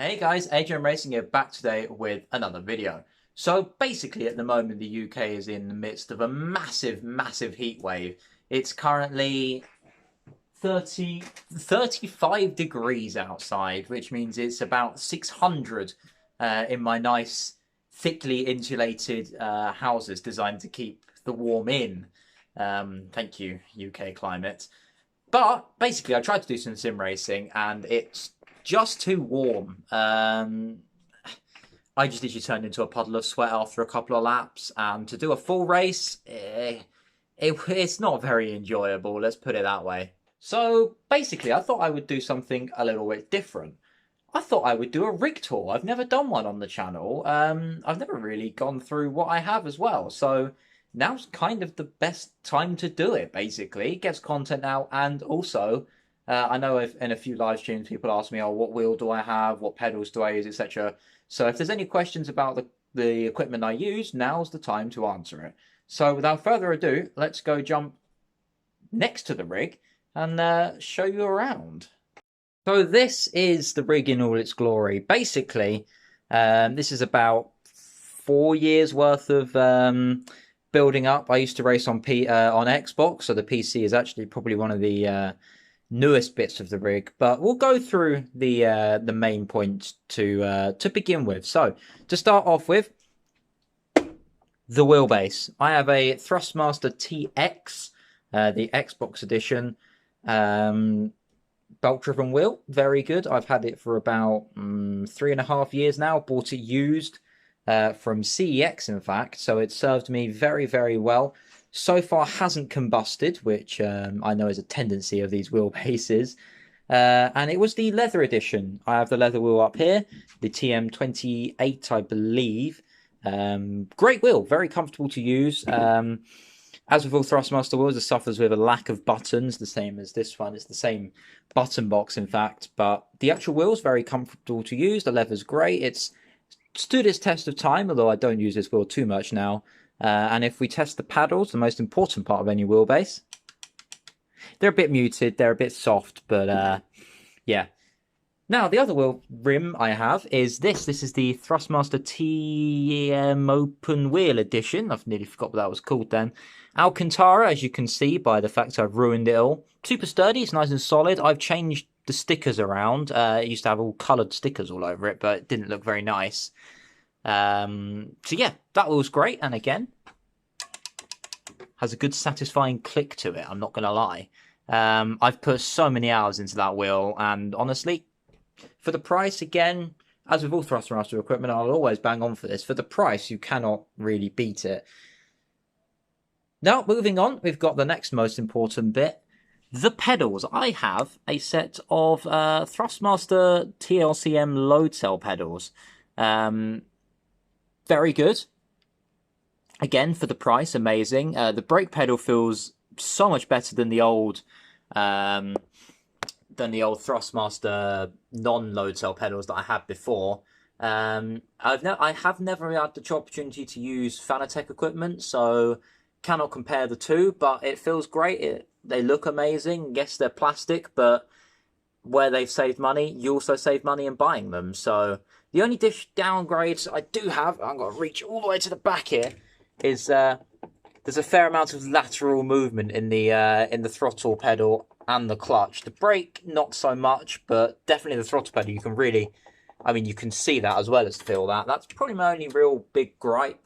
Hey guys, AJM Racing here, back today with another video. So basically at the moment the UK is in the midst of a massive heat wave. It's currently 35 degrees outside, which means it's about 600 in my nice thickly insulated houses designed to keep the warm in. Thank you, UK climate. But basically, I tried to do some sim racing, and it's just too warm. I just literally turned into a puddle of sweat after a couple of laps, and to do a full race, it's not very enjoyable. Let's put it that way. So basically, I thought I would do something a little bit different. I thought I would do a rig tour. I've never done one on the channel. I've never really gone through what I have as well. So now's kind of the best time to do it, basically. It gets content out, and also, I know in a few live streams people ask me, oh, what wheel do I have? What pedals do I use, etc. So if there's any questions about the equipment I use, now's the time to answer it. So without further ado, let's go jump next to the rig and show you around. So this is the rig in all its glory. Basically, this is about 4 years worth of building up. I used to race on Xbox, so the PC is actually probably one of the newest bits of the rig. But we'll go through the main points to begin with. So to start off with, the wheelbase. I have a Thrustmaster TX, the Xbox edition. Belt-driven wheel, very good. I've had it for about 3.5 years now. Bought it used from CEX, in fact, so it served me very well. So far hasn't combusted, which I know is a tendency of these wheelbases. And it was the leather edition. I have the leather wheel up here, the TM28, I believe. Great wheel, very comfortable to use. As with all Thrustmaster wheels, it suffers with a lack of buttons, the same as this one. It's the same button box, in fact, but the actual wheel is very comfortable to use. The leather's great. It's stood its test of time, although I don't use this wheel too much now. And if we test the paddles, the most important part of any wheelbase, they're a bit muted, they're a bit soft, but yeah. Now, the other wheel rim I have is this. This is the Thrustmaster TM Open Wheel Edition. I've nearly forgot what that was called then. Alcantara, as you can see by the fact I've ruined it all. Super sturdy, it's nice and solid. I've changed the stickers around. It used to have all coloured stickers all over it, but it didn't look very nice. So yeah, that wheel's great. And again, has a good satisfying click to it, I'm not going to lie. I've put so many hours into that wheel, and honestly, for the price, again, as with all Thrustmaster equipment, I'll always bang on for this. For the price, you cannot really beat it. Now, moving on, we've got the next most important bit, the pedals. I have a set of Thrustmaster TLCM load cell pedals. Very good. Again, for the price, amazing. The brake pedal feels so much better than the old Thrustmaster non-load cell pedals that I had before. I have never had the opportunity to use Fanatec equipment, so cannot compare the two, but it feels great. They look amazing. Yes, they're plastic, but where they've saved money, you also save money in buying them. So the only downgrades I do have, I've got to reach all the way to the back here, is there's a fair amount of lateral movement in the throttle pedal and the clutch. The brake, not so much, but definitely the throttle pedal, you can really, I mean, you can see that as well as feel that. That's probably my only real big gripe.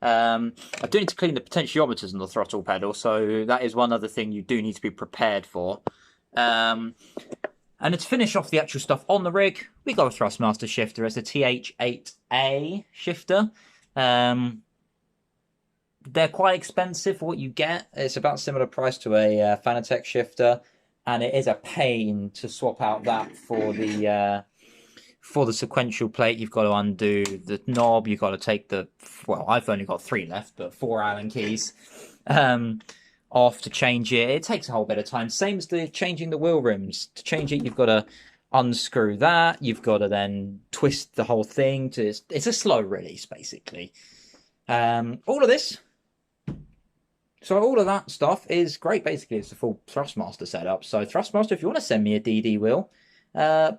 I do need to clean the potentiometers on the throttle pedal, so that is one other thing you do need to be prepared for. And to finish off the actual stuff on the rig, we got a Thrustmaster shifter. It's a TH8A shifter. They're quite expensive for what you get. It's about similar price to a Fanatec shifter, and it is a pain to swap out that for the sequential plate. You've got to undo the knob. You've got to take well, I've only got 3 left, but 4 Allen keys off to change it. It takes a whole bit of time. Same as changing the wheel rims. To change it, you've got to unscrew that. You've got to then twist the whole thing. It's a slow release, basically. All of this. So all of that stuff is great. Basically, it's a full Thrustmaster setup. So Thrustmaster, if you want to send me a DD wheel,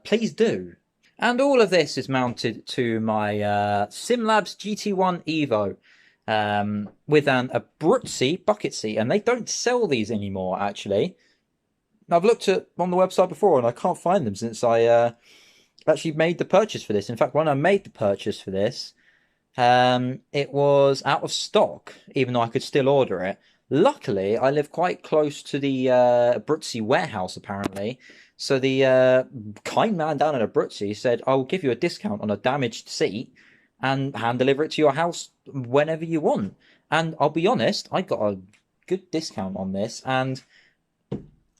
please do. And all of this is mounted to my SimLabs GT1 Evo with an Abruzzi bucket seat. And they don't sell these anymore, actually. I've looked on the website before and I can't find them since I actually made the purchase for this. In fact, when I made the purchase for this, it was out of stock, even though I could still order it. Luckily, I live quite close to the Abruzzi warehouse, apparently. So the kind man down at Abruzzi said, I'll give you a discount on a damaged seat and hand deliver it to your house whenever you want. And I'll be honest, I got a good discount on this, and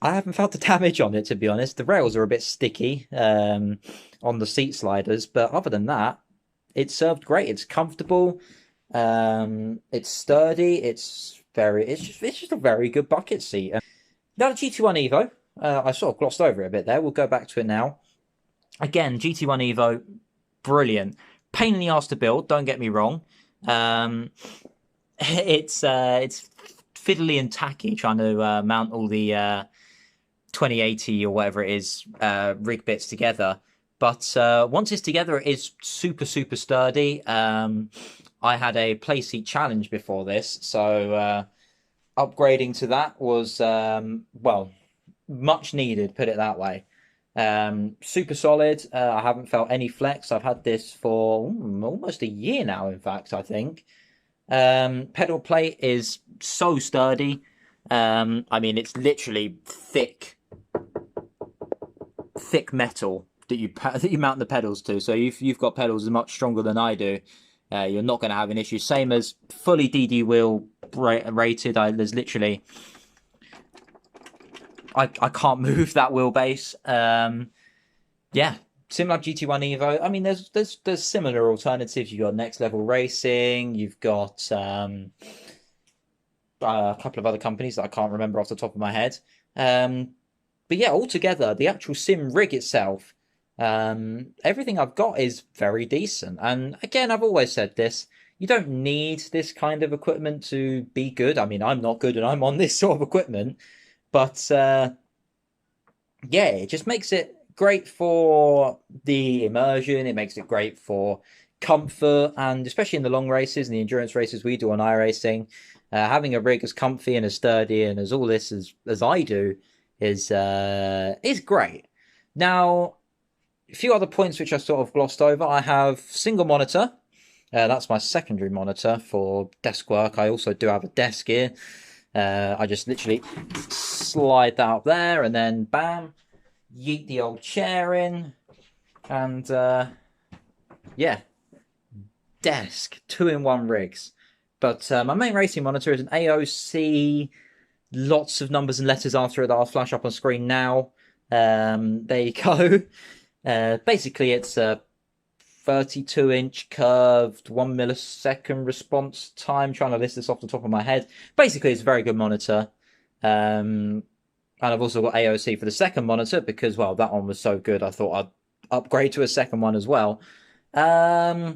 I haven't felt the damage on it, to be honest. The rails are a bit sticky on the seat sliders, but other than that, it served great. It's comfortable, it's sturdy, it's just a very good bucket seat. Now the GT1 Evo, I sort of glossed over it a bit there. We'll go back to it now. Again, GT1 Evo, brilliant. Pain in the ass to build, don't get me wrong. It's fiddly and tacky trying to mount all the 2080 or whatever it is rig bits together. But once it's together, it is super, super sturdy. I had a playseat challenge before this, so upgrading to that was, well, much needed, put it that way. Super solid. I haven't felt any flex. I've had this for almost a year now, in fact, I think. Pedal plate is so sturdy. I mean, it's literally thick metal that you mount the pedals to. So if you've got pedals much stronger than I do, you're not going to have an issue. Same as fully DD wheel rated. There's literally I can't move that wheelbase. Yeah, SimLab GT1 Evo. I mean, there's similar alternatives. You've got Next Level Racing. You've got a couple of other companies that I can't remember off the top of my head. But yeah, altogether, the actual sim rig itself, everything I've got is very decent. And again, I've always said this, you don't need this kind of equipment to be good. I mean, I'm not good and I'm on this sort of equipment. But yeah, it just makes it great for the immersion. It makes it great for comfort, and especially in the long races and the endurance races we do on iRacing, having a rig as comfy and as sturdy and as all this as I do is great. Now, a few other points which I sort of glossed over. I have single monitor. That's my secondary monitor for desk work. I also do have a desk here. I just literally slide that up there and then bam, yeet the old chair in, and yeah, desk, 2-in-1 rigs. But my main racing monitor is an AOC, lots of numbers and letters after it that I'll flash up on screen now. There you go. Basically, it's a 32-inch curved 1 millisecond response time. Trying to list this off the top of my head. Basically, it's a very good monitor. And I've also got AOC for the second monitor because, well, that one was so good. I thought I'd upgrade to a second one as well. Yeah,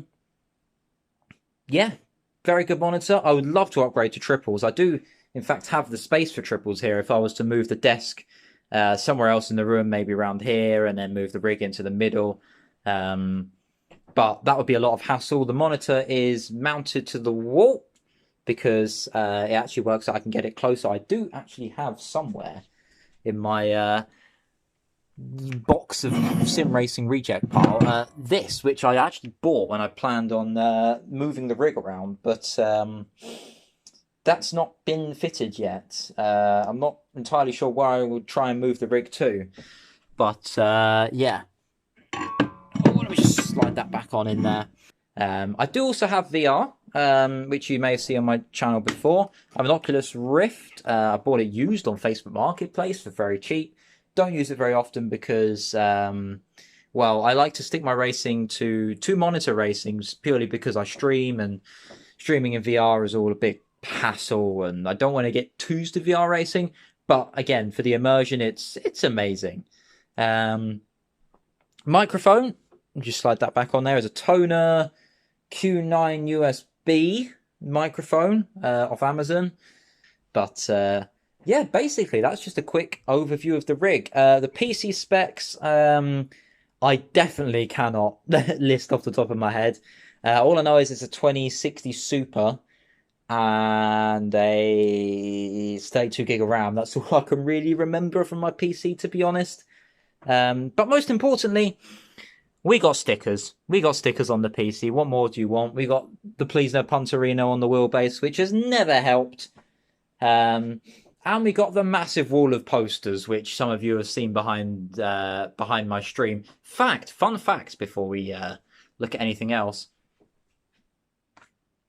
very good monitor. I would love to upgrade to triples. I do, in fact, have the space for triples here. If I was to move the desk somewhere else in the room, maybe around here, and then move the rig into the middle. But that would be a lot of hassle. The monitor is mounted to the wall because it actually works so I can get it closer. I do actually have somewhere in my box of sim racing reject pile this, which I actually bought when I planned on moving the rig around, but that's not been fitted yet. I'm not entirely sure where I would try and move the rig to, but yeah. Let me just slide that back on in there. I do also have VR, which you may have seen on my channel before. I have an Oculus Rift. I bought it used on Facebook Marketplace for very cheap. Don't use it very often because, well, I like to stick my racing to 2-monitor racings purely because I stream, and streaming in VR is all a big hassle, and I don't want to get too used to VR racing. But again, for the immersion, it's amazing. Microphone. Just slide that back on there as a Toner Q9 USB microphone off Amazon. But yeah, basically that's just a quick overview of the rig. The PC specs, I definitely cannot list off the top of my head. All I know is it's a 2060 Super and a 32 gig of RAM. That's all I can really remember from my PC, to be honest. But most importantly, we got stickers. We got stickers on the PC. What more do you want? We got the Please No Punterino on the wheelbase, which has never helped. And we got the massive wall of posters, which some of you have seen behind my stream. Fun fact before we look at anything else.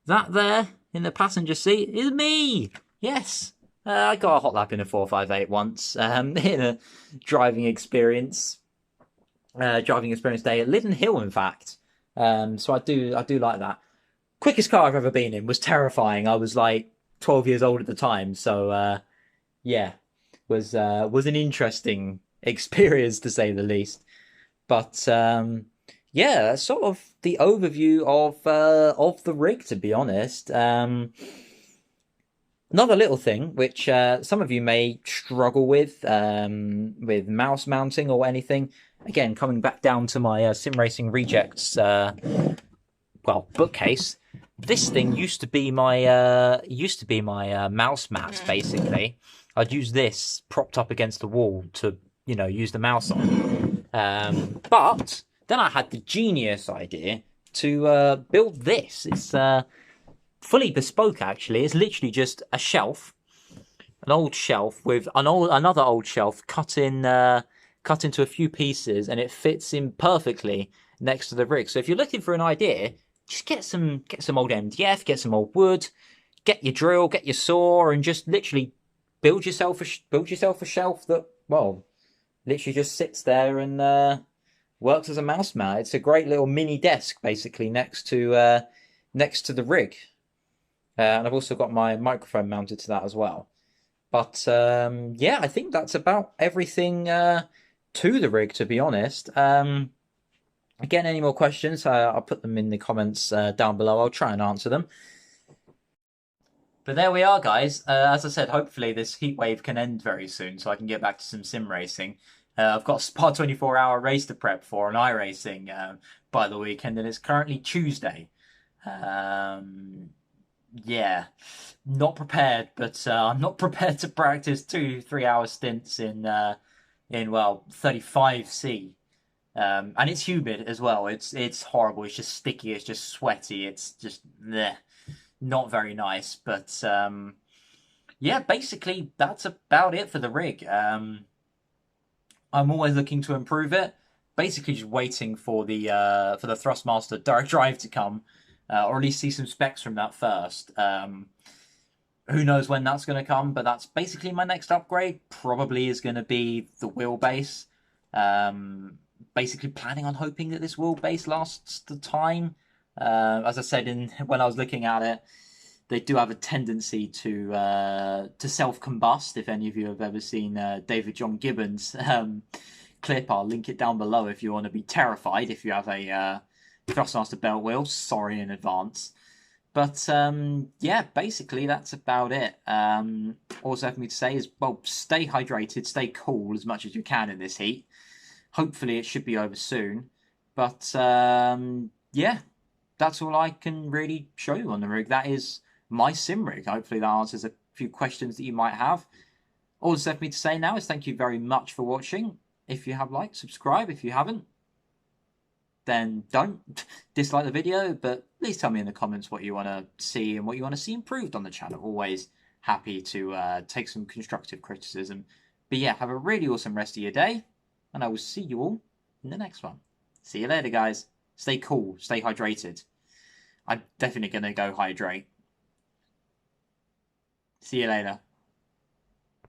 That there in the passenger seat is me. Yes, I got a hot lap in a 458 once in a driving experience day at Liddon Hill, in fact. So I do like that. Quickest car I've ever been in was terrifying. I was like 12 years old at the time, so yeah, was an interesting experience to say the least. But yeah, that's sort of the overview of the rig, to be honest. Another little thing which some of you may struggle with mouse mounting or anything. Again, coming back down to my Sim Racing Rejects bookcase. This thing used to be my mouse mat, basically. I'd use this propped up against the wall to, use the mouse on. But then I had the genius idea to build this. It's fully bespoke, actually. It's literally just a shelf, an old shelf with another old shelf cut into a few pieces, and it fits in perfectly next to the rig. So if you're looking for an idea, just get some old MDF, get some old wood, get your drill, get your saw, and just literally build yourself a shelf that, well, literally just sits there and works as a mouse mat. It's a great little mini desk, basically, next to the rig. And I've also got my microphone mounted to that as well. But yeah, I think that's about everything to the rig, to be honest. Again, any more questions, I'll put them in the comments down below. I'll try and answer them. But there we are, guys. As I said, hopefully this heat wave can end very soon so I can get back to some sim racing. I've got a Spa 24-hour race to prep for an iRacing by the weekend, and it's currently Tuesday. Yeah, not prepared, but I'm not prepared to practice 2-3 hour stints in 35°C. And it's humid as well. It's horrible. It's just sticky. It's just sweaty. It's just bleh, not very nice. But yeah, basically that's about it for the rig. I'm always looking to improve it. Basically, just waiting for the Thrustmaster direct drive to come, or at least see some specs from that first. Who knows when that's going to come? But that's basically my next upgrade. Probably is going to be the wheelbase. Basically planning on hoping that this wheelbase lasts the time. As I said when I was looking at it, they do have a tendency to self-combust. If any of you have ever seen David John Gibbons' clip, I'll link it down below if you want to be terrified if you have a Thrustmaster belt wheel. Sorry in advance. But yeah, basically that's about it. Also for me to say is, well, stay hydrated, stay cool as much as you can in this heat. Hopefully it should be over soon. But yeah, that's all I can really show you on the rig. That is my sim rig. Hopefully that answers a few questions that you might have. All that's left for me to say now is thank you very much for watching. If you have liked, subscribe. If you haven't, then don't dislike the video, but please tell me in the comments what you want to see and what you want to see improved on the channel. Always happy to take some constructive criticism. But yeah, have a really awesome rest of your day, and I will see you all in the next one. See you later, guys. Stay cool, stay hydrated. I'm definitely going to go hydrate. See you later.